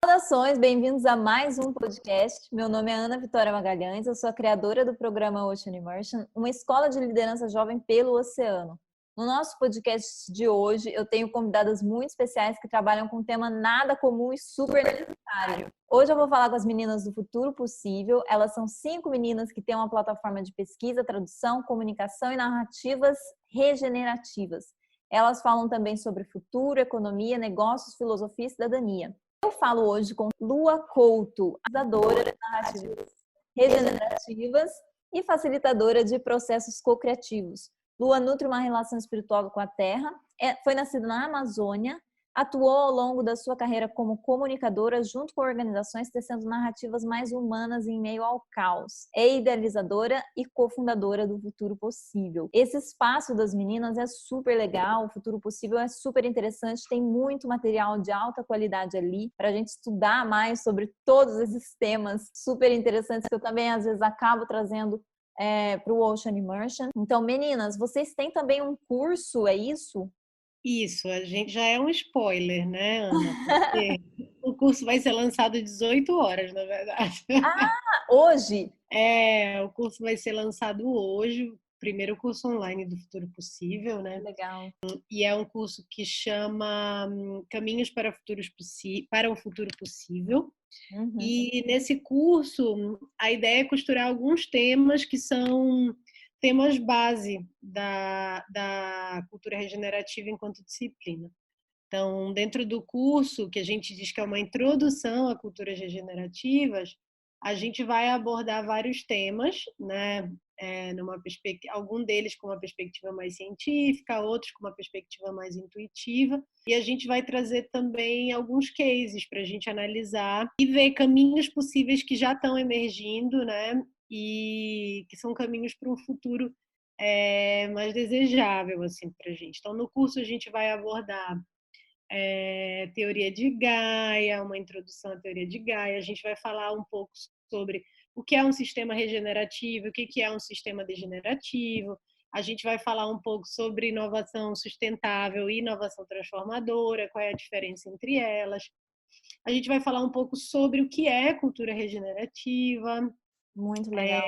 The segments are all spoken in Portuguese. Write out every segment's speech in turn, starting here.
Saudações, bem-vindos a mais um podcast. Meu nome é Ana Vitória Magalhães, eu sou a criadora do programa Ocean Immersion, uma escola de liderança jovem pelo oceano. No nosso podcast de hoje, eu tenho convidadas muito especiais que trabalham com um tema nada comum e super necessário. Hoje eu vou falar com as meninas do Futuro Possível. Elas são 5 meninas que têm uma plataforma de pesquisa, tradução, comunicação e narrativas regenerativas. Elas falam também sobre futuro, economia, negócios, filosofia e cidadania. Eu falo hoje com Lua Couto, organizadora de narrativas regenerativas e facilitadora de processos co-criativos. Lua nutre uma relação espiritual com a Terra, foi nascida na Amazônia, atuou ao longo da sua carreira como comunicadora junto com organizações tecendo narrativas mais humanas em meio ao caos. É idealizadora e cofundadora do Futuro Possível. Esse espaço das meninas é super legal, o Futuro Possível é super interessante, tem muito material de alta qualidade ali para a gente estudar mais sobre todos esses temas super interessantes que eu também às vezes acabo trazendo para o Ocean Immersion. Então, meninas, vocês têm também um curso, é isso? Isso, a gente já é um spoiler, né, Ana? Porque o curso vai ser lançado às 18 horas, na verdade. Hoje? O curso vai ser lançado hoje, o primeiro curso online do Futuro Possível, né? Legal. E é um curso que chama Caminhos para o Futuro Possível. Uhum. E nesse curso, a ideia é costurar alguns temas que são temas base da cultura regenerativa enquanto disciplina. Então, dentro do curso, que a gente diz que é uma introdução a culturas regenerativas, a gente vai abordar vários temas, né? Algum deles com uma perspectiva mais científica, outros com uma perspectiva mais intuitiva, e a gente vai trazer também alguns cases para a gente analisar e ver caminhos possíveis que já estão emergindo, né? E que são caminhos para um futuro mais desejável assim, para a gente. Então, no curso a gente vai abordar teoria de Gaia, uma introdução à teoria de Gaia. A gente vai falar um pouco sobre o que é um sistema regenerativo, o que é um sistema degenerativo. A gente vai falar um pouco sobre inovação sustentável e inovação transformadora, qual é a diferença entre elas. A gente vai falar um pouco sobre o que é cultura regenerativa. Muito legal.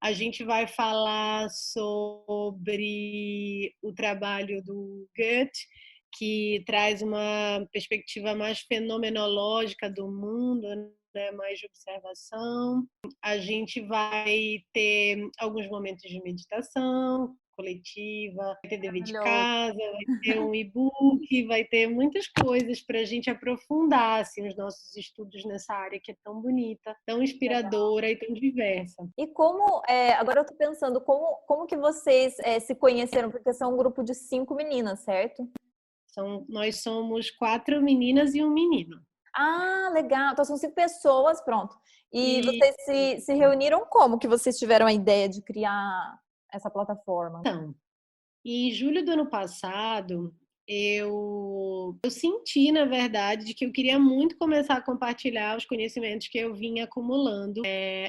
A gente vai falar sobre o trabalho do Goethe, que traz uma perspectiva mais fenomenológica do mundo, né, mais de observação. A gente vai ter alguns momentos de meditação coletiva, vai ter dever de casa, vai ter um e-book, vai ter muitas coisas para a gente aprofundar assim, os nossos estudos nessa área que é tão bonita, tão inspiradora legal. E tão diversa. E como, agora eu estou pensando, como que vocês se conheceram? Porque são um grupo de 5 meninas, certo? Nós somos 4 meninas e um menino. Ah, legal. Então são 5 pessoas, pronto. E vocês se reuniram como que vocês tiveram a ideia de criar essa plataforma? Então, em julho do ano passado, eu senti, na verdade, de que eu queria muito começar a compartilhar os conhecimentos que eu vinha acumulando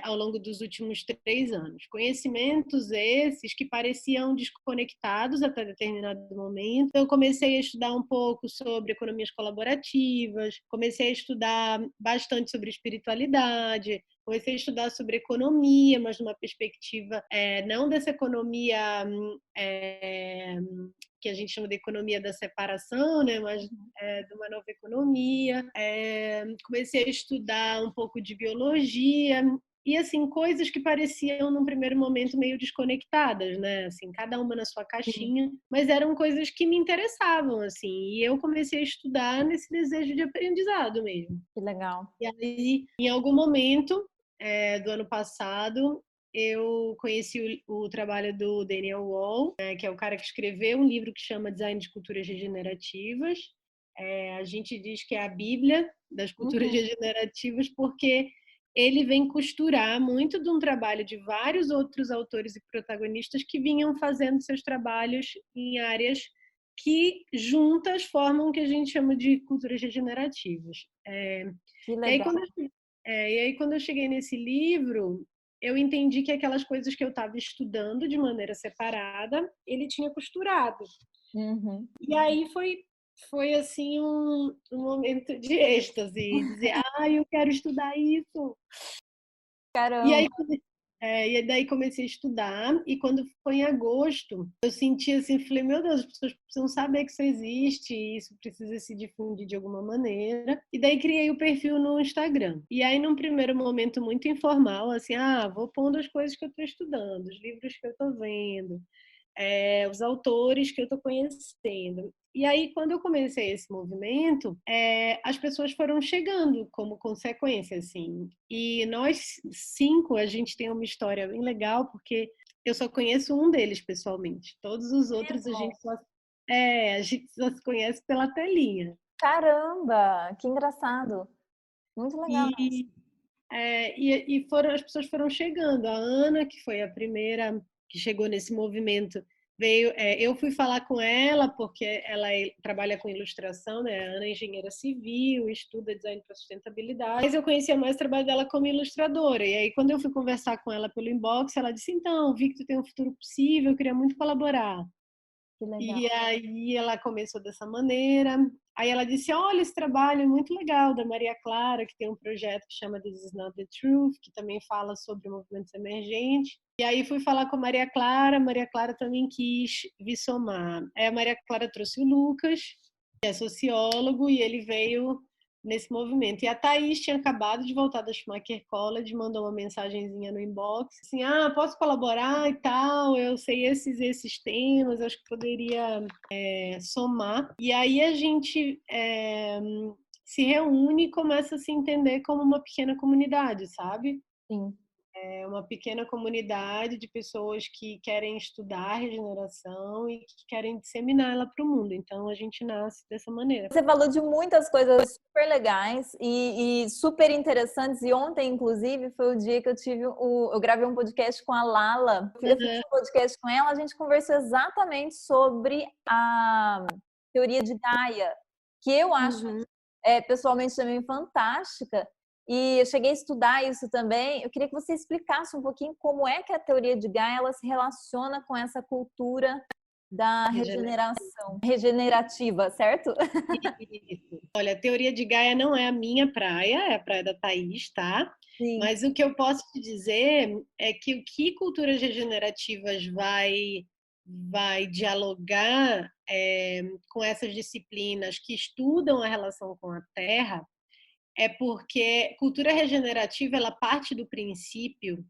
ao longo dos últimos 3 anos. Conhecimentos esses que pareciam desconectados até determinado momento. Eu comecei a estudar um pouco sobre economias colaborativas, comecei a estudar bastante sobre espiritualidade, comecei a estudar sobre economia, mas numa perspectiva não dessa economia que a gente chama de economia da separação, né? Mas de uma nova economia. Comecei a estudar um pouco de biologia e assim coisas que pareciam num primeiro momento meio desconectadas, né? Assim, cada uma na sua caixinha, mas eram coisas que me interessavam assim. E eu comecei a estudar nesse desejo de aprendizado mesmo. Que legal. E aí, em algum momento do ano passado, eu conheci o trabalho do Daniel Wall, que é o cara que escreveu um livro que chama Design de Culturas Regenerativas. A gente diz que é a Bíblia das culturas regenerativas, porque ele vem costurar muito de um trabalho de vários outros autores e protagonistas que vinham fazendo seus trabalhos em áreas que juntas formam o que a gente chama de culturas regenerativas. Que legal. E aí, quando eu cheguei nesse livro, eu entendi que aquelas coisas que eu estava estudando de maneira separada, ele tinha costurado. Uhum. E aí foi foi assim um momento de êxtase, dizer, eu quero estudar isso. E Caramba! aí, e daí comecei a estudar, e quando foi em agosto, eu senti assim, falei, meu Deus, as pessoas precisam saber que isso existe, e isso precisa se difundir de alguma maneira. E daí criei o perfil no Instagram. E aí, num primeiro momento muito informal, assim, vou pondo as coisas que eu estou estudando, os livros que eu estou vendo, os autores que eu estou conhecendo. E aí, quando eu comecei esse movimento, as pessoas foram chegando como consequência, assim. E nós 5, a gente tem uma história bem legal, porque eu só conheço um deles pessoalmente. Todos os outros a gente só se conhece pela telinha. Caramba! Que engraçado! Muito legal isso. E, as pessoas foram chegando. A Ana, que foi a primeira que chegou nesse movimento, veio. Eu fui falar com ela porque ela trabalha com ilustração, né? A Ana é engenheira civil, estuda design para sustentabilidade. Mas eu conhecia mais o trabalho dela como ilustradora. E aí, quando eu fui conversar com ela pelo inbox, ela disse: então, vi que tu tem um futuro possível, eu queria muito colaborar. Que legal. E aí ela começou dessa maneira. Aí ela disse: olha, esse trabalho é muito legal da Maria Clara, que tem um projeto que chama This Is Not the Truth, que também fala sobre movimentos emergentes. E aí fui falar com a Maria Clara também quis vir somar. Aí a Maria Clara trouxe o Lucas, que é sociólogo, e ele veio nesse movimento. E a Thaís tinha acabado de voltar da Schumacher College, mandou uma mensagenzinha no inbox, assim, posso colaborar e tal, eu sei esses temas, acho que poderia somar. E aí a gente se reúne e começa a se entender como uma pequena comunidade, sabe? Sim. É uma pequena comunidade de pessoas que querem estudar regeneração e que querem disseminar ela para o mundo. Então a gente nasce dessa maneira. Você falou de muitas coisas super legais e super interessantes. E ontem, inclusive, foi o dia que eu gravei um podcast com a Lala. Eu fiz um podcast com ela, a gente conversou exatamente sobre a teoria de Gaia, que eu acho pessoalmente também fantástica. E eu cheguei a estudar isso também. Eu queria que você explicasse um pouquinho como é que a teoria de Gaia ela se relaciona com essa cultura da regeneração regenerativa, certo? Isso. Olha, a teoria de Gaia não é a minha praia, é a praia da Thaís, tá? Sim. Mas o que eu posso te dizer é que o que culturas regenerativas vai dialogar com essas disciplinas que estudam a relação com a Terra é porque cultura regenerativa ela parte do princípio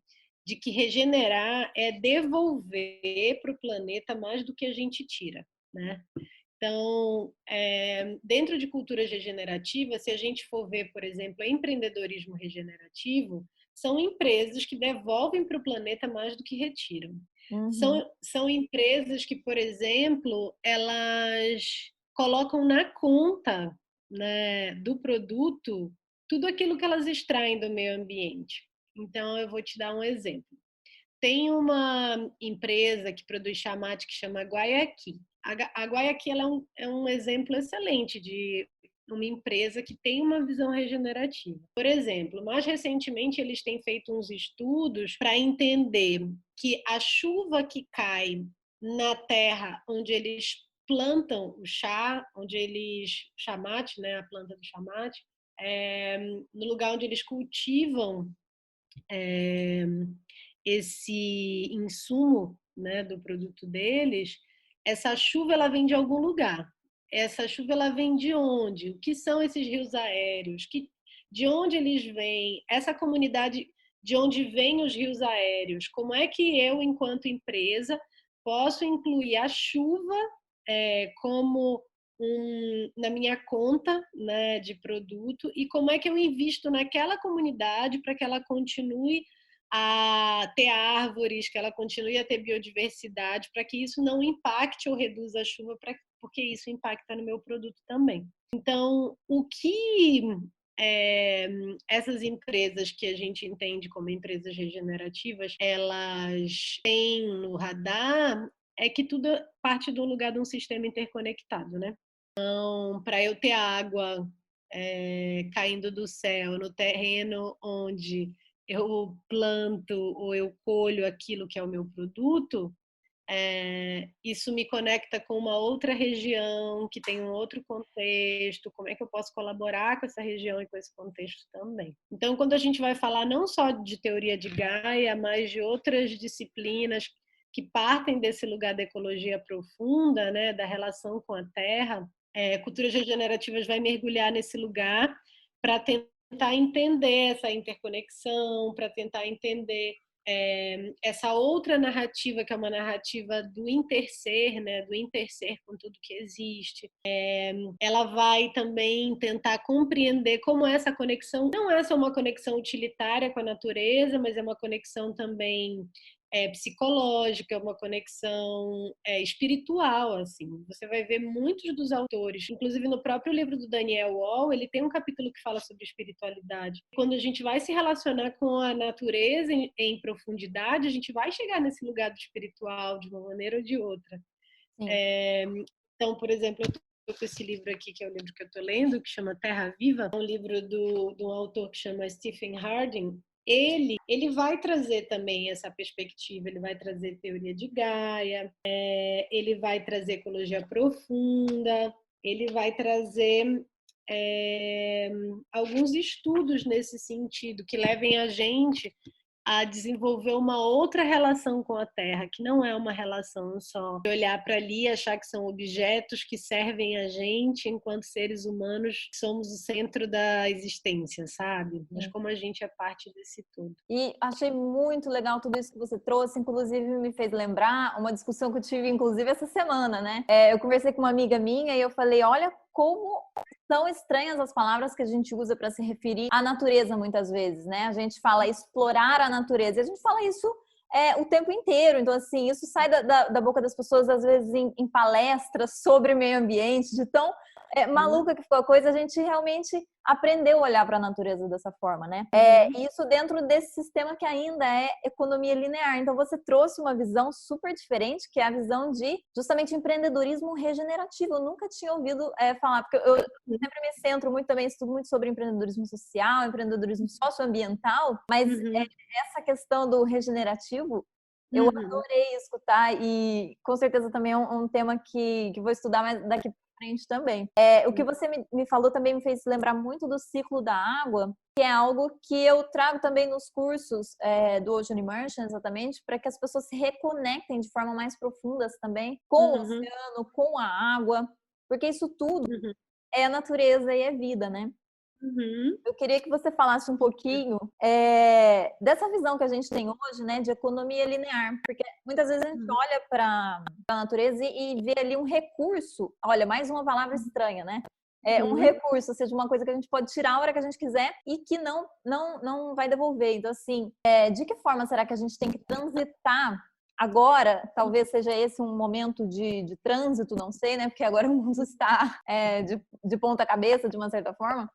de que regenerar é devolver para o planeta mais do que a gente tira, né? Então, dentro de culturas regenerativas, se a gente for ver, por exemplo, empreendedorismo regenerativo, são empresas que devolvem para o planeta mais do que retiram. Uhum. São empresas que, por exemplo, elas colocam na conta, né, do produto tudo aquilo que elas extraem do meio ambiente. Então, eu vou te dar um exemplo. Tem uma empresa que produz chamate que chama Guayaki. A Guayaki ela é um exemplo excelente de uma empresa que tem uma visão regenerativa. Por exemplo, mais recentemente eles têm feito uns estudos para entender que a chuva que cai na terra onde eles plantam o chá, chamate, né, a planta do chamate, no lugar onde eles cultivam esse insumo, né, do produto deles, essa chuva ela vem de algum lugar. Essa chuva ela vem de onde? O que são esses rios aéreos? De onde eles vêm? Essa comunidade, de onde vêm os rios aéreos? Como é que eu, enquanto empresa, posso incluir a chuva como na minha conta, né, de produto, e como é que eu invisto naquela comunidade para que ela continue a ter árvores, que ela continue a ter biodiversidade, para que isso não impacte ou reduza a chuva, porque isso impacta no meu produto também. Então, o que essas empresas que a gente entende como empresas regenerativas, elas têm no radar é que tudo parte de um lugar de um sistema interconectado, né? Então, para eu ter água caindo do céu no terreno onde eu planto ou eu colho aquilo que é o meu produto, isso me conecta com uma outra região que tem um outro contexto, como é que eu posso colaborar com essa região e com esse contexto também. Então, quando a gente vai falar não só de teoria de Gaia, mas de outras disciplinas que partem desse lugar da ecologia profunda, né, da relação com a Terra, culturas regenerativas vai mergulhar nesse lugar para tentar entender essa interconexão, para tentar entender essa outra narrativa, que é uma narrativa do interser, né, do interser com tudo que existe. Ela vai também tentar compreender como essa conexão não é só uma conexão utilitária com a natureza, mas é uma conexão também psicológica, uma conexão espiritual, assim. Você vai ver muitos dos autores, inclusive no próprio livro do Daniel Wall, ele tem um capítulo que fala sobre espiritualidade. Quando a gente vai se relacionar com a natureza em profundidade, a gente vai chegar nesse lugar do espiritual de uma maneira ou de outra. Então, por exemplo, eu estou com esse livro aqui, que é o livro que eu estou lendo, que chama Terra Viva, é um livro de um autor que chama Stephen Harding. Ele vai trazer também essa perspectiva, ele vai trazer teoria de Gaia, ele vai trazer ecologia profunda, ele vai trazer alguns estudos nesse sentido que levem a gente a desenvolver uma outra relação com a Terra, que não é uma relação só de olhar para ali e achar que são objetos que servem a gente enquanto seres humanos, somos o centro da existência, sabe? Mas como a gente é parte desse tudo. E achei muito legal tudo isso que você trouxe, inclusive me fez lembrar uma discussão que eu tive, inclusive, essa semana, né? Eu conversei com uma amiga minha e eu falei, olha como são estranhas as palavras que a gente usa para se referir à natureza muitas vezes, né? A gente fala explorar a natureza, e a gente fala isso o tempo inteiro. Então, assim, isso sai da boca das pessoas, às vezes, em palestras sobre meio ambiente, de tão maluca que ficou a coisa, a gente realmente aprendeu a olhar para a natureza dessa forma, né? Isso dentro desse sistema que ainda é economia linear. Então, você trouxe uma visão super diferente, que é a visão de, justamente, empreendedorismo regenerativo. Eu nunca tinha ouvido falar, porque eu sempre me centro muito também, estudo muito sobre empreendedorismo social, empreendedorismo socioambiental, mas essa questão do regenerativo, eu adorei escutar e com certeza também é um tema que vou estudar mais daqui para frente também. O que você me falou também me fez lembrar muito do ciclo da água, que é algo que eu trago também nos cursos do Ocean Immersion, exatamente, para que as pessoas se reconectem de forma mais profunda também com o oceano, com a água, porque isso tudo é a natureza e é vida, né? Eu queria que você falasse um pouquinho dessa visão que a gente tem hoje, né, de economia linear, porque muitas vezes a gente olha para a natureza e vê ali um recurso, olha, mais uma palavra estranha, né? Um recurso, ou seja, uma coisa que a gente pode tirar a hora que a gente quiser e que não vai devolver. Então, assim, de que forma será que a gente tem que transitar agora? Talvez seja esse um momento de trânsito, não sei, né? Porque agora o mundo está de ponta cabeça, de uma certa forma.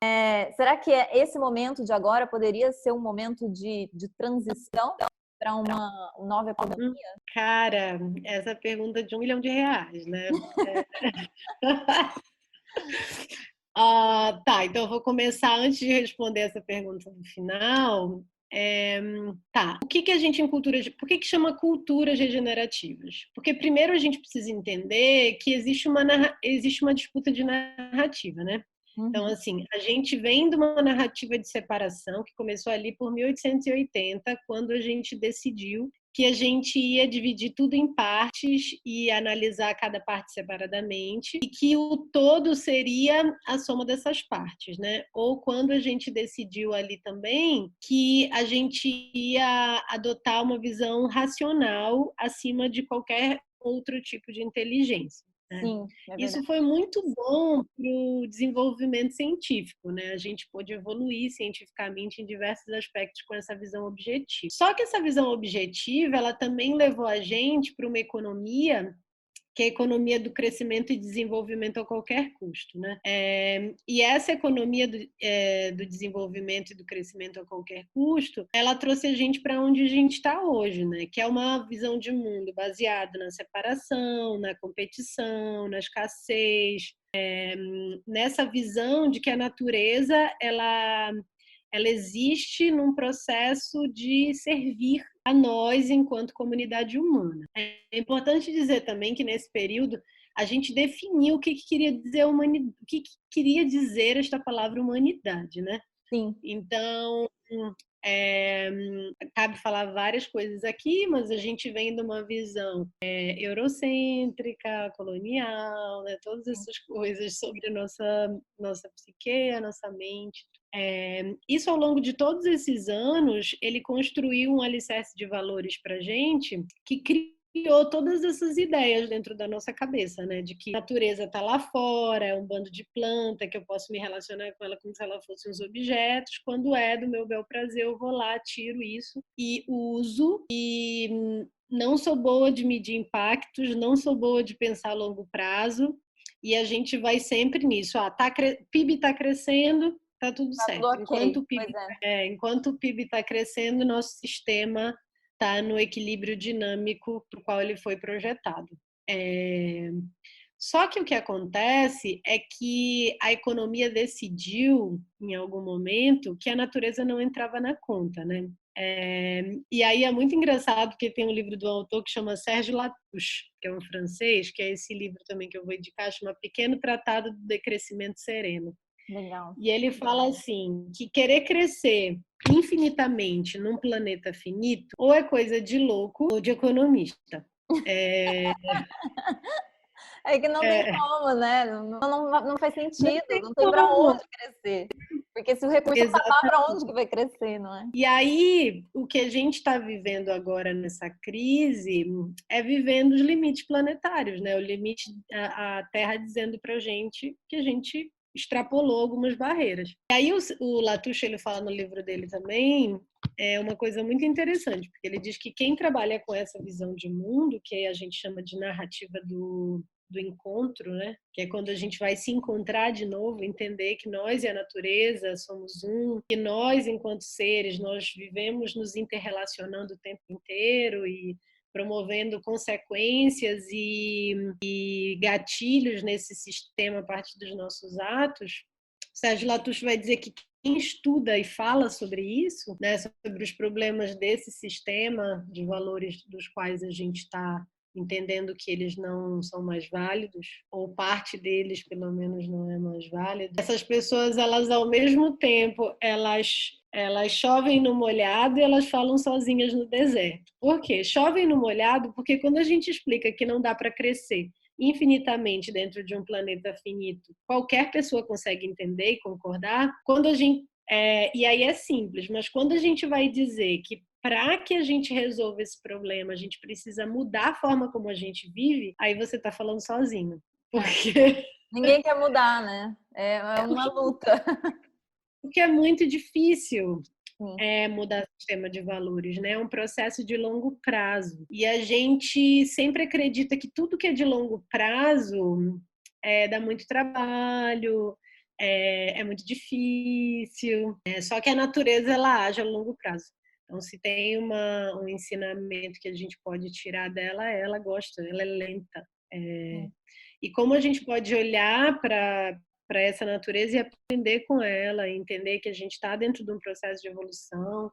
Será que esse momento de agora poderia ser um momento de transição para uma nova economia? Cara, essa pergunta de R$1 milhão, né? Tá, então eu vou começar antes de responder essa pergunta no final. Tá, o que a gente em por que chama culturas regenerativas? Porque primeiro a gente precisa entender que existe uma disputa de narrativa, né? Então, assim, a gente vem de uma narrativa de separação que começou ali por 1880, quando a gente decidiu que a gente ia dividir tudo em partes e analisar cada parte separadamente, e que o todo seria a soma dessas partes, né? Ou quando a gente decidiu ali também que a gente ia adotar uma visão racional acima de qualquer outro tipo de inteligência. Sim, isso foi muito bom para o desenvolvimento científico, né? A gente pôde evoluir cientificamente em diversos aspectos com essa visão objetiva. Só que essa visão objetiva, ela também levou a gente para uma economia que é a economia do crescimento e desenvolvimento a qualquer custo, né? E essa economia do desenvolvimento e do crescimento a qualquer custo, ela trouxe a gente para onde a gente está hoje, né? Que é uma visão de mundo baseada na separação, na competição, na escassez, nessa visão de que a natureza ela existe num processo de servir a nós enquanto comunidade humana. É importante dizer também que nesse período a gente definiu o que queria dizer humanidade, o que queria dizer esta palavra humanidade, né? Sim. Então, cabe falar várias coisas aqui, mas a gente vem de uma visão eurocêntrica, colonial, né? Todas essas coisas sobre a nossa psique, a nossa mente. Isso, ao longo de todos esses anos, ele construiu um alicerce de valores para a gente que criou todas essas ideias dentro da nossa cabeça, né? De que a natureza está lá fora, é um bando de planta, que eu posso me relacionar com ela como se ela fosse uns objetos. Quando é do meu bel prazer, eu vou lá, tiro isso e uso. E não sou boa de medir impactos, não sou boa de pensar a longo prazo. E a gente vai sempre nisso. PIB está crescendo, tá tudo Tá certo. tudo ok. Enquanto o PIB está crescendo, nosso sistema está no equilíbrio dinâmico para o qual ele foi projetado. Só que o que acontece é que a economia decidiu, em algum momento, que a natureza não entrava na conta, né? E aí é muito engraçado, porque tem um livro do autor que chama Sérgio Latouche, que é um francês, que é esse livro também que eu vou indicar, chama Pequeno Tratado do Decrescimento Sereno. Legal. E ele fala assim, que querer crescer infinitamente num planeta finito ou é coisa de louco ou de economista. É que não tem como, né? Não faz sentido, não tem para como. onde crescer. Porque se o recurso acabar, para onde que vai crescer, não é? E aí, o que a gente está vivendo agora nessa crise é vivendo os limites planetários, né? O limite, a Terra dizendo para a gente que a gente extrapolou algumas barreiras. E aí o Latouche, ele fala no livro dele também, é uma coisa muito interessante, porque ele diz que quem trabalha com essa visão de mundo, que a gente chama de narrativa do encontro, né? Que é quando a gente vai se encontrar de novo, entender que nós e a natureza somos um, que nós, enquanto seres, nós vivemos nos interrelacionando o tempo inteiro e promovendo consequências e gatilhos nesse sistema a partir dos nossos atos. Sérgio Latouche vai dizer que quem estuda e fala sobre isso, né, sobre os problemas desse sistema de valores dos quais a gente está entendendo que eles não são mais válidos, ou parte deles, pelo menos, não é mais válida. Essas pessoas, elas, ao mesmo tempo, elas chovem no molhado e elas falam sozinhas no deserto. Por quê? Chovem no molhado porque quando a gente explica que não dá para crescer infinitamente dentro de um planeta finito, qualquer pessoa consegue entender e concordar. Quando a gente e aí é simples, mas quando a gente vai dizer que para que a gente resolva esse problema, a gente precisa mudar a forma como a gente vive, aí você está falando sozinho. Porque ninguém quer mudar, né? É uma luta. Porque é muito difícil mudar o sistema de valores, né? É um processo de longo prazo. E a gente sempre acredita que tudo que é de longo prazo dá muito trabalho, é muito difícil. Só que a natureza, ela age a longo prazo. Então, se tem um ensinamento que a gente pode tirar dela, ela gosta, ela é lenta. E como a gente pode olhar para essa natureza e aprender com ela, entender que a gente está dentro de um processo de evolução,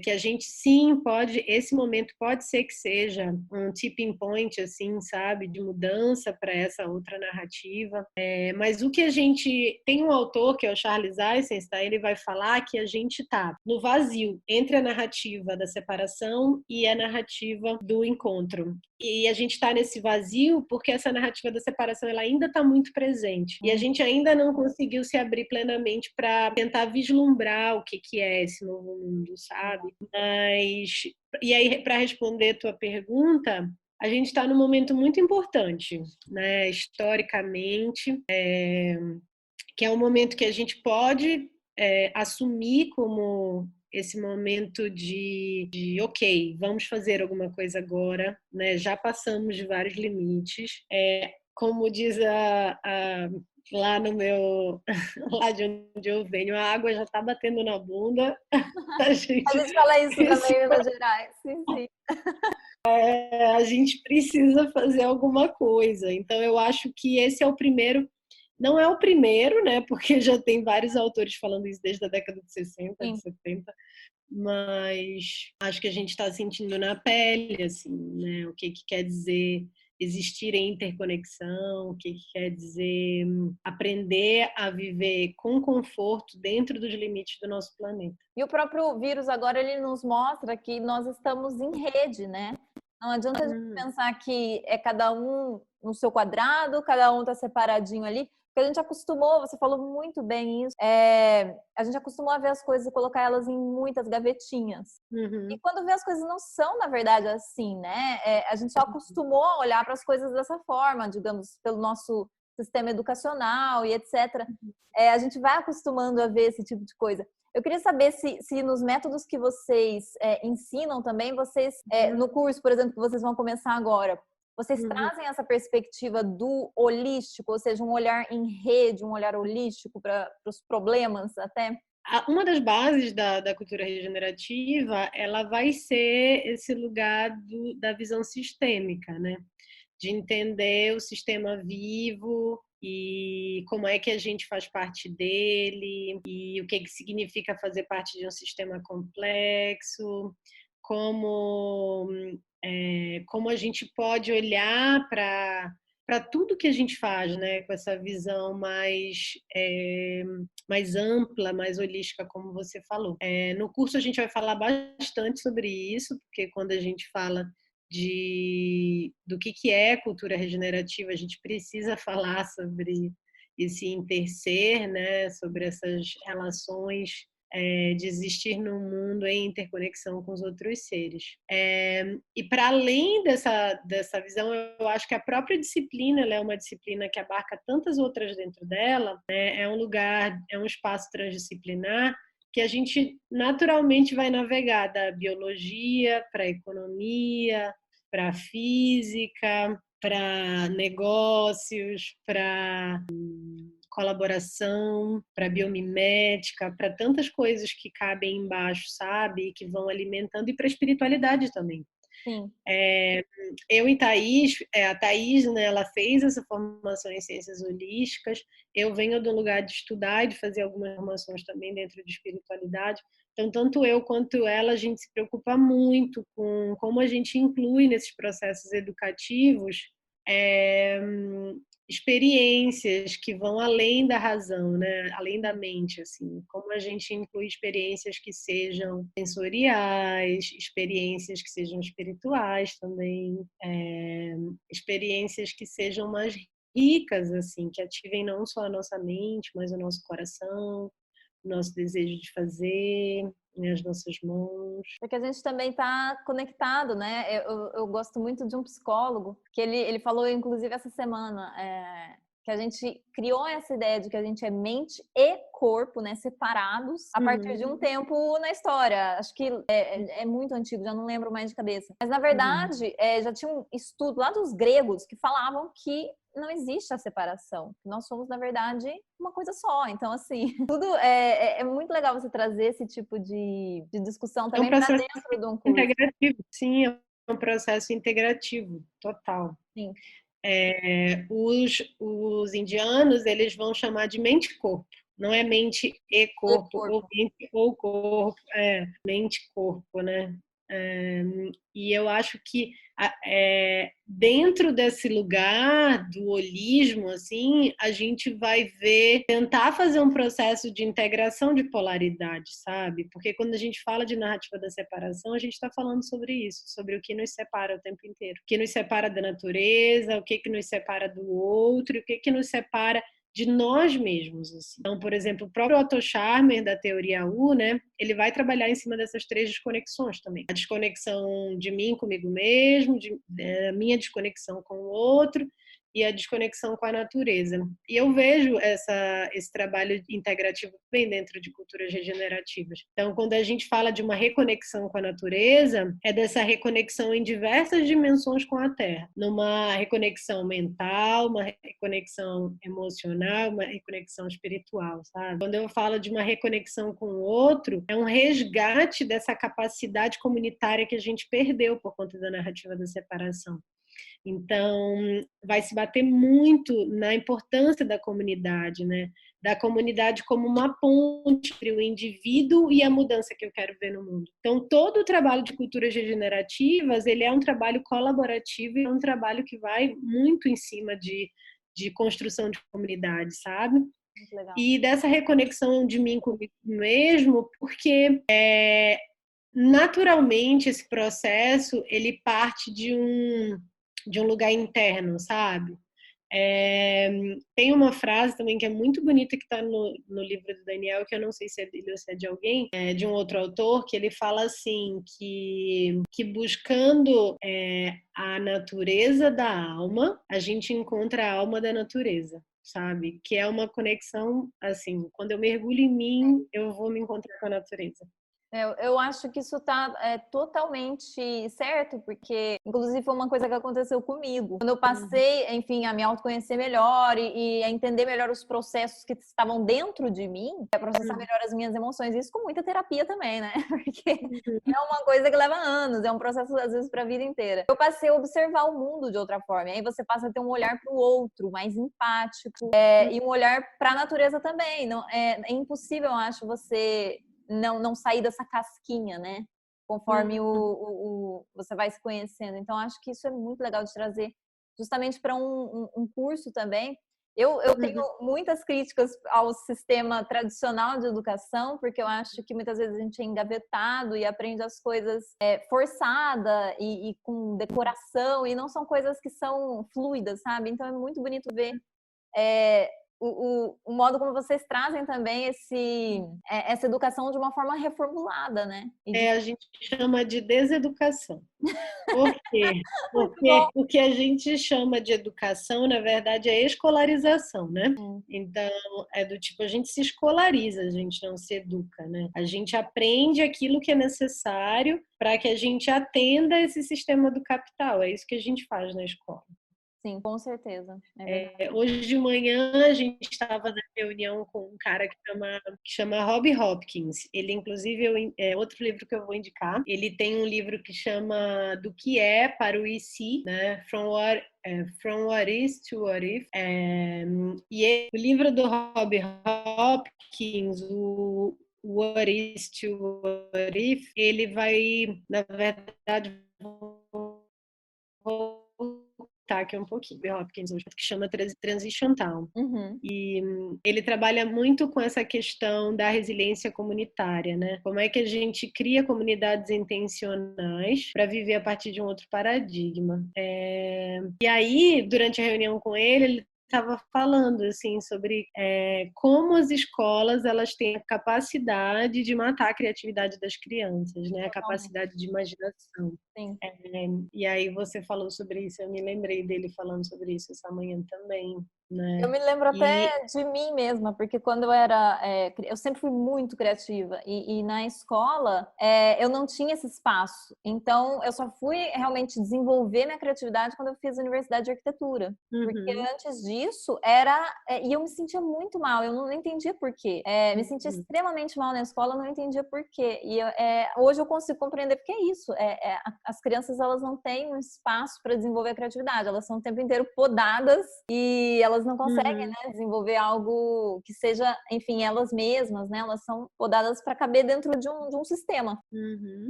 que a gente sim pode, esse momento pode ser que seja um tipping point, assim, sabe, de mudança para essa outra narrativa. Mas o que a gente tem um autor que é o Charles Eisenstein, ele vai falar que a gente está no vazio entre a narrativa da separação e a narrativa do encontro. E a gente está nesse vazio porque essa narrativa da separação ela ainda está muito presente. E a gente ainda não conseguiu se abrir plenamente para tentar vislumbrar o que é esse novo mundo, sabe? E aí, para responder a tua pergunta, a gente está num momento muito importante, né? Historicamente, que é um momento que a gente pode assumir como esse momento de ok, vamos fazer alguma coisa agora, né? Já passamos de vários limites. Como diz lá no meu, lá de onde eu venho, a água já está batendo na bunda. A gente fala isso também em Minas Gerais, sim, sim. A gente precisa fazer alguma coisa. Então, eu acho que esse é o primeiro. Não é o primeiro, né? Porque já tem vários autores falando isso desde a década de 60, Sim. de 70. Mas acho que a gente está sentindo na pele, assim, né? O que quer dizer existir em interconexão, o que quer dizer aprender a viver com conforto dentro dos limites do nosso planeta. E o próprio vírus agora ele nos mostra que nós estamos em rede, né? Não adianta a gente pensar que é cada um no seu quadrado, cada um está separadinho ali, porque a gente acostumou, você falou muito bem isso, a gente acostumou a ver as coisas e colocar elas em muitas gavetinhas. E quando vê as coisas não são, na verdade, assim, né? A gente só acostumou a olhar para as coisas dessa forma, digamos, pelo nosso sistema educacional e etc. A gente vai acostumando a ver esse tipo de coisa. Eu queria saber se nos métodos que vocês ensinam também, vocês, no curso, por exemplo, que vocês vão começar agora, vocês trazem essa perspectiva do holístico, ou seja, um olhar em rede, um olhar holístico para os problemas até? Uma das bases da cultura regenerativa, ela vai ser esse lugar da visão sistêmica, né? De entender o sistema vivo e como é que a gente faz parte dele e o que significa fazer parte de um sistema complexo, como a gente pode olhar para tudo que a gente faz, né, com essa visão mais ampla, mais holística, como você falou. No curso a gente vai falar bastante sobre isso, porque quando a gente fala do que é cultura regenerativa, a gente precisa falar sobre esse interser, né, sobre essas relações de existir num mundo em interconexão com os outros seres. E para além dessa visão, eu acho que a própria disciplina, ela é uma disciplina que abarca tantas outras dentro dela, né? É um lugar, é um espaço transdisciplinar que a gente naturalmente vai navegar da biologia para a economia, para a física, para negócios, para colaboração, para biomimética, para tantas coisas que cabem embaixo, sabe? E que vão alimentando, e para a espiritualidade também. Sim. Eu e Thaís, a Thaís, né, ela fez essa formação em ciências holísticas, eu venho do lugar de estudar e de fazer algumas formações também dentro de espiritualidade, então tanto eu quanto ela, a gente se preocupa muito com como a gente inclui nesses processos educativos experiências que vão além da razão, né? Além da mente, assim, como a gente inclui experiências que sejam sensoriais, experiências que sejam espirituais também, experiências que sejam mais ricas, assim, que ativem não só a nossa mente, mas o nosso coração, o nosso desejo de fazer, né, as nossas mãos. Porque a gente também está conectado, né? Eu gosto muito de um psicólogo, que ele falou, inclusive, essa semana, que a gente criou essa ideia de que a gente é mente e corpo, né, separados, a partir de um tempo na história. Acho que é muito antigo, já não lembro mais de cabeça. Mas, na verdade, já tinha um estudo lá dos gregos que falavam que não existe a separação. Nós somos, na verdade, uma coisa só. Então, assim, tudo é muito legal você trazer esse tipo de discussão também para dentro de um curso. Integrativo, sim, é um processo integrativo, total. Sim. Os indianos, eles vão chamar de mente-corpo. Não é mente e corpo, ou mente ou corpo, mente-corpo, né? E eu acho que dentro desse lugar do holismo, assim, a gente vai tentar fazer um processo de integração de polaridade, sabe? Porque quando a gente fala de narrativa da separação, a gente está falando sobre isso, sobre o que nos separa o tempo inteiro. O que nos separa da natureza, o que nos separa do outro, o que nos separa de nós mesmos. Assim. Então, por exemplo, o próprio Otto Scharmer, da teoria U, né, ele vai trabalhar em cima dessas 3 desconexões também. A desconexão de mim comigo mesmo, a minha desconexão com o outro e a desconexão com a natureza. E eu vejo esse trabalho integrativo bem dentro de culturas regenerativas. Então, quando a gente fala de uma reconexão com a natureza, é dessa reconexão em diversas dimensões com a Terra. Numa reconexão mental, uma reconexão emocional, uma reconexão espiritual, sabe? Quando eu falo de uma reconexão com o outro, é um resgate dessa capacidade comunitária que a gente perdeu por conta da narrativa da separação. Então, vai se bater muito na importância da comunidade, né? Da comunidade como uma ponte entre o indivíduo e a mudança que eu quero ver no mundo. Então, todo o trabalho de culturas regenerativas, ele é um trabalho colaborativo e é um trabalho que vai muito em cima de construção de comunidade, sabe? Muito legal. E dessa reconexão de mim comigo mesmo, porque naturalmente esse processo ele parte de um lugar interno, sabe? Tem uma frase também que é muito bonita que está no livro do Daniel, que eu não sei se é dele ou se é de alguém, de um outro autor, que ele fala assim, que buscando a natureza da alma, a gente encontra a alma da natureza, sabe? Que é uma conexão, assim, quando eu mergulho em mim, eu vou me encontrar com a natureza. Eu acho que isso está totalmente certo, porque, inclusive, foi uma coisa que aconteceu comigo. Quando eu passei, enfim, a me autoconhecer melhor e a entender melhor os processos que estavam dentro de mim, a processar melhor as minhas emoções, isso com muita terapia também, né? Porque é uma coisa que leva anos, é um processo, às vezes, para a vida inteira. Eu passei a observar o mundo de outra forma, e aí você passa a ter um olhar para o outro, mais empático, e um olhar para a natureza também. Não, é impossível, eu acho, você não sair dessa casquinha, né? Conforme você vai se conhecendo. Então, acho que isso é muito legal de trazer justamente para um curso também. Eu tenho muitas críticas ao sistema tradicional de educação, porque eu acho que muitas vezes a gente é engavetado e aprende as coisas forçada e com decoração, e não são coisas que são fluidas, sabe? Então, é muito bonito ver o modo como vocês trazem também essa educação de uma forma reformulada, né? A gente chama de deseducação. Por quê? Porque o que a gente chama de educação, na verdade, é escolarização, né? Então, é do tipo, a gente se escolariza, a gente não se educa, né? A gente aprende aquilo que é necessário para que a gente atenda esse sistema do capital. É isso que a gente faz na escola. Sim, com certeza. É hoje de manhã a gente estava na reunião com um cara que chama Rob Hopkins. Ele, inclusive, outro livro que eu vou indicar. Ele tem um livro que chama Do que é para o IC, né? From What Is to What If. O livro do Rob Hopkins, o What Is to What If, ele vai, na verdade, aqui um pouquinho, Hopkins, que chama Transition Town. E ele trabalha muito com essa questão da resiliência comunitária, né? Como é que a gente cria comunidades intencionais para viver a partir de um outro paradigma. E aí, durante a reunião com ele estava falando assim sobre como as escolas elas têm a capacidade de matar a criatividade das crianças, né? A capacidade de imaginação. Sim. E aí você falou sobre isso, eu me lembrei dele falando sobre isso essa manhã também. Né? Eu me lembro até de mim mesma, porque quando eu sempre fui muito criativa e na escola eu não tinha esse espaço, então eu só fui realmente desenvolver minha criatividade quando eu fiz a universidade de arquitetura, porque antes disso e eu me sentia muito mal, eu não entendia por quê, me sentia extremamente mal na escola, eu não entendia por quê, e hoje eu consigo compreender porque é isso, as crianças elas não têm um espaço para desenvolver a criatividade, elas são o tempo inteiro podadas e elas não conseguem, né, desenvolver algo que seja, enfim, elas mesmas, né? Elas são podadas para caber dentro de um sistema.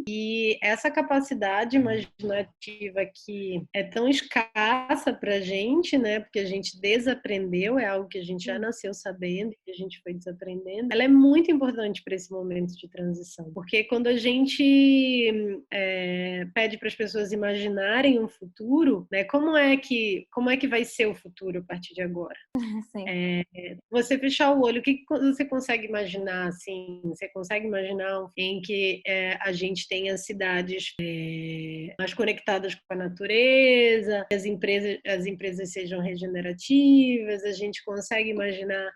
E essa capacidade imaginativa que é tão escassa para a gente, né? Porque a gente desaprendeu, é algo que a gente já nasceu sabendo e que a gente foi desaprendendo. Ela é muito importante para esse momento de transição, porque quando a gente pede para as pessoas imaginarem um futuro, né? Como é que vai ser o futuro a partir de agora? Você fechar o olho, o que você consegue imaginar assim? Você consegue imaginar em que a gente tenha cidades mais conectadas com a natureza, as empresas sejam regenerativas, a gente consegue imaginar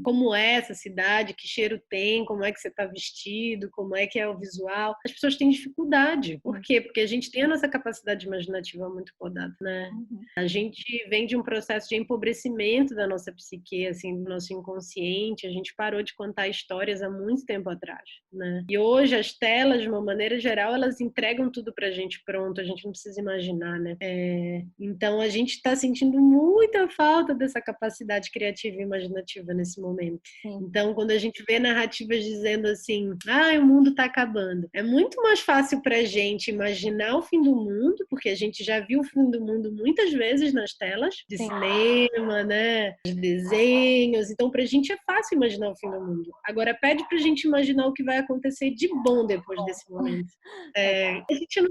como é essa cidade, que cheiro tem, como é que você está vestido, como é que é o visual. As pessoas têm dificuldade. Por quê? Porque a gente tem a nossa capacidade imaginativa muito podada, né? A gente vem de um processo de empobrecimento da nossa psique, assim, do nosso inconsciente. A gente parou de contar histórias há muito tempo atrás, né? E hoje as telas, de uma maneira geral, elas entregam tudo pra gente pronto, a gente não precisa imaginar, né? Então a gente está sentindo muita falta dessa capacidade criativa e imaginativa nesse momento. Sim. Então, quando a gente vê narrativas dizendo assim, o mundo está acabando, é muito mais fácil pra gente imaginar o fim do mundo, porque a gente já viu o fim do mundo muitas vezes nas telas de cinema, né, de desenhos. Então, pra gente é fácil imaginar o fim do mundo. Agora, pede pra gente imaginar o que vai acontecer de bom depois desse momento. A gente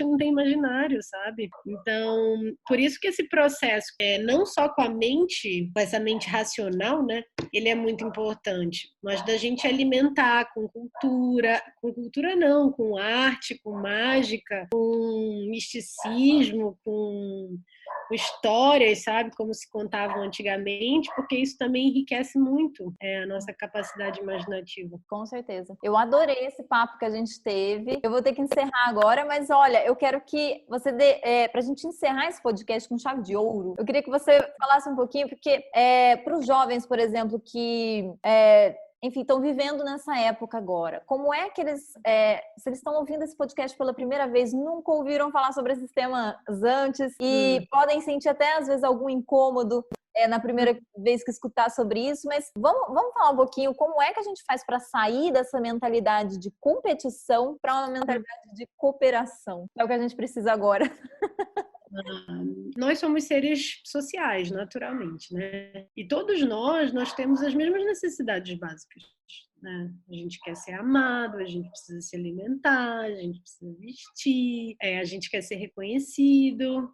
não tem imaginário, sabe? Então, por isso que esse processo, não só com a mente, com essa mente racional, né, ele é muito importante, mas da gente alimentar com cultura não, com arte, com mágica, com misticismo, com histórias, sabe, como se contavam antigamente, porque isso também enriquece muito a nossa capacidade imaginativa. Com certeza. Eu adorei esse papo que a gente teve. Eu vou ter que encerrar agora, mas olha, eu quero que você dê, pra gente encerrar esse podcast com chave de ouro, eu queria que você falasse um pouquinho, porque para os jovens, por exemplo, que enfim, estão vivendo nessa época agora. Como é que eles, se eles estão ouvindo esse podcast pela primeira vez, nunca ouviram falar sobre esses temas antes e podem sentir até, às vezes, algum incômodo na primeira vez que escutar sobre isso, mas vamos falar um pouquinho como é que a gente faz para sair dessa mentalidade de competição para uma mentalidade de cooperação. É o que a gente precisa agora. Nós somos seres sociais, naturalmente, né? E todos nós temos as mesmas necessidades básicas, né? A gente quer ser amado, a gente precisa se alimentar, a gente precisa vestir, a gente quer ser reconhecido.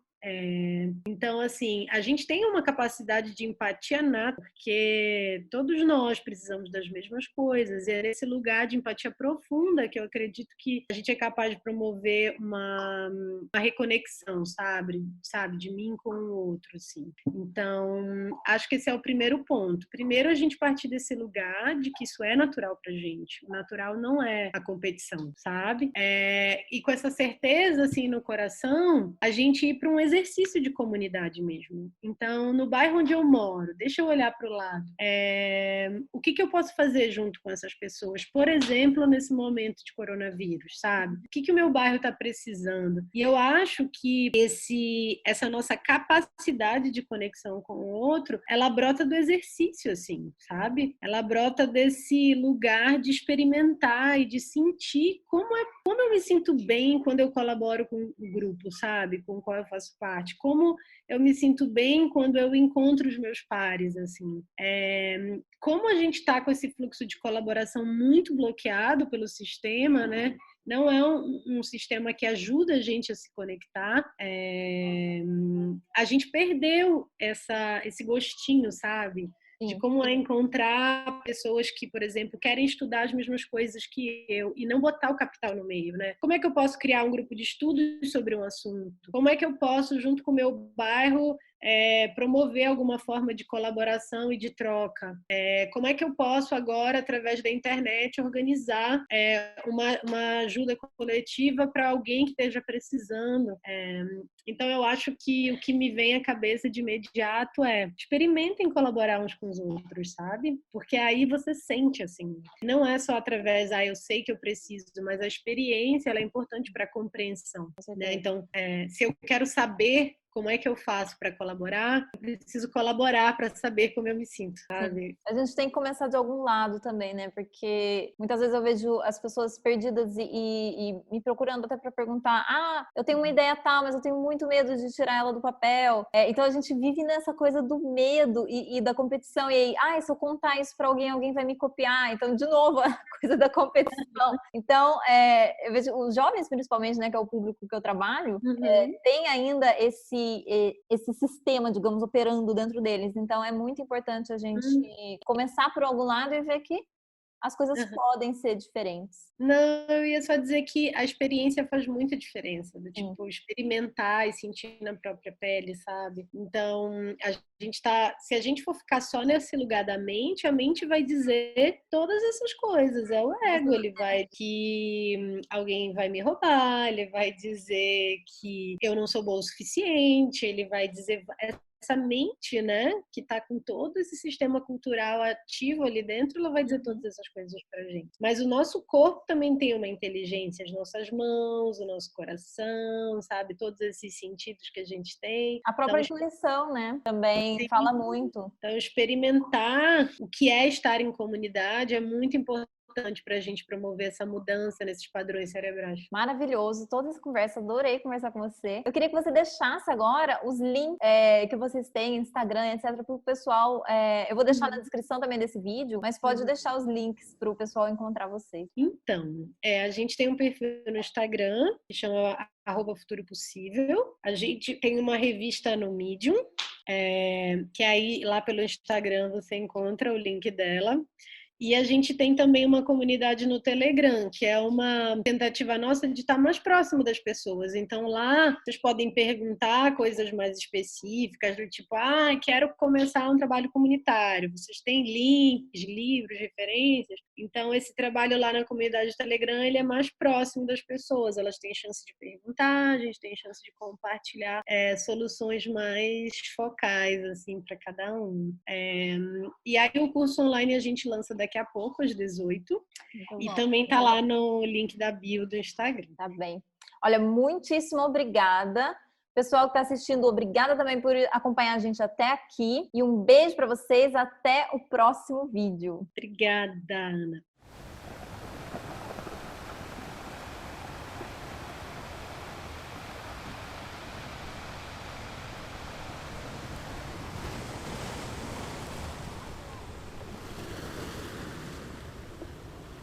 Então, assim, a gente tem uma capacidade de empatia nata, porque todos nós precisamos das mesmas coisas, e é nesse lugar de empatia profunda que eu acredito que a gente é capaz de promover uma reconexão, sabe, de mim com o outro, assim. Então, acho que esse é o primeiro ponto. Primeiro, a gente partir desse lugar de que isso é natural pra gente. O natural não é a competição, sabe? E com essa certeza, assim, no coração, a gente ir para um exercício de comunidade mesmo. Então, no bairro onde eu moro, deixa eu olhar para o lado. O que eu posso fazer junto com essas pessoas? Por exemplo, nesse momento de coronavírus, sabe? O que o meu bairro está precisando? E eu acho que essa nossa capacidade de conexão com o outro, ela brota do exercício, assim, sabe? Ela brota desse lugar de experimentar e de sentir como eu me sinto bem quando eu colaboro com o grupo, sabe? Com o qual eu faço parte. Como eu me sinto bem quando eu encontro os meus pares, assim. Como a gente está com esse fluxo de colaboração muito bloqueado pelo sistema, né? Não é um sistema que ajuda a gente a se conectar. A gente perdeu esse gostinho, sabe? De como é encontrar pessoas que, por exemplo, querem estudar as mesmas coisas que eu e não botar o capital no meio, né? Como é que eu posso criar um grupo de estudos sobre um assunto? Como é que eu posso, junto com o meu bairro, promover alguma forma de colaboração e de troca? Como é que eu posso agora, através da internet, organizar uma ajuda coletiva para alguém que esteja precisando? Então, eu acho que o que me vem à cabeça de imediato é experimentem colaborar uns com os outros, sabe? Porque aí você sente, assim, não é só através, eu sei que eu preciso, mas a experiência ela é importante para a compreensão, né? Então, se eu quero saber como é que eu faço para colaborar, eu preciso colaborar para saber como eu me sinto, sabe? Sim. A gente tem que começar de algum lado também, né? Porque muitas vezes eu vejo as pessoas perdidas e me procurando até para perguntar: eu tenho uma ideia tal, mas eu tenho muito medo de tirar ela do papel. Então a gente vive nessa coisa do medo e da competição. E aí, se eu contar isso para alguém vai me copiar. Então, de novo, a coisa da competição. Então, eu vejo os jovens, principalmente, né, que é o público que eu trabalho, tem ainda esse sistema, digamos, operando dentro deles. Então, é muito importante a gente começar por algum lado e ver que as coisas podem ser diferentes. Não, eu ia só dizer que a experiência faz muita diferença, do tipo, experimentar e sentir na própria pele, sabe? Então, se a gente for ficar só nesse lugar da mente, a mente vai dizer todas essas coisas, é o ego, ele vai que alguém vai me roubar, ele vai dizer que eu não sou boa o suficiente, ele vai dizer essa mente, né, que está com todo esse sistema cultural ativo ali dentro, ela vai dizer todas essas coisas pra gente. Mas o nosso corpo também tem uma inteligência, as nossas mãos, o nosso coração, sabe? Todos esses sentidos que a gente tem. A própria intuição, né? Também Sim. fala muito. Então, experimentar o que é estar em comunidade é muito importante para a gente promover essa mudança nesses padrões cerebrais. Maravilhoso, toda essa conversa, adorei conversar com você. Eu queria que você deixasse agora os links que vocês têm, Instagram, etc, para o pessoal. Eu vou deixar na descrição também desse vídeo, mas pode deixar os links para o pessoal encontrar vocês. Então, a gente tem um perfil no Instagram que chama @futuropossível. A gente tem uma revista no Medium, que aí lá pelo Instagram você encontra o link dela. E a gente tem também uma comunidade no Telegram, que é uma tentativa nossa de estar mais próximo das pessoas. Então lá vocês podem perguntar coisas mais específicas, do tipo, quero começar um trabalho comunitário. Vocês têm links, livros, referências. Então esse trabalho lá na comunidade do Telegram, ele é mais próximo das pessoas. Elas têm chance de perguntar, a gente tem chance de compartilhar soluções mais focais, assim, para cada um. E aí o curso online a gente lança daqui a pouco, às 18. E também tá lá no link da bio do Instagram. Tá bem. Olha, muitíssimo obrigada. Pessoal que está assistindo, obrigada também por acompanhar a gente até aqui. E um beijo para vocês. Até o próximo vídeo. Obrigada, Ana.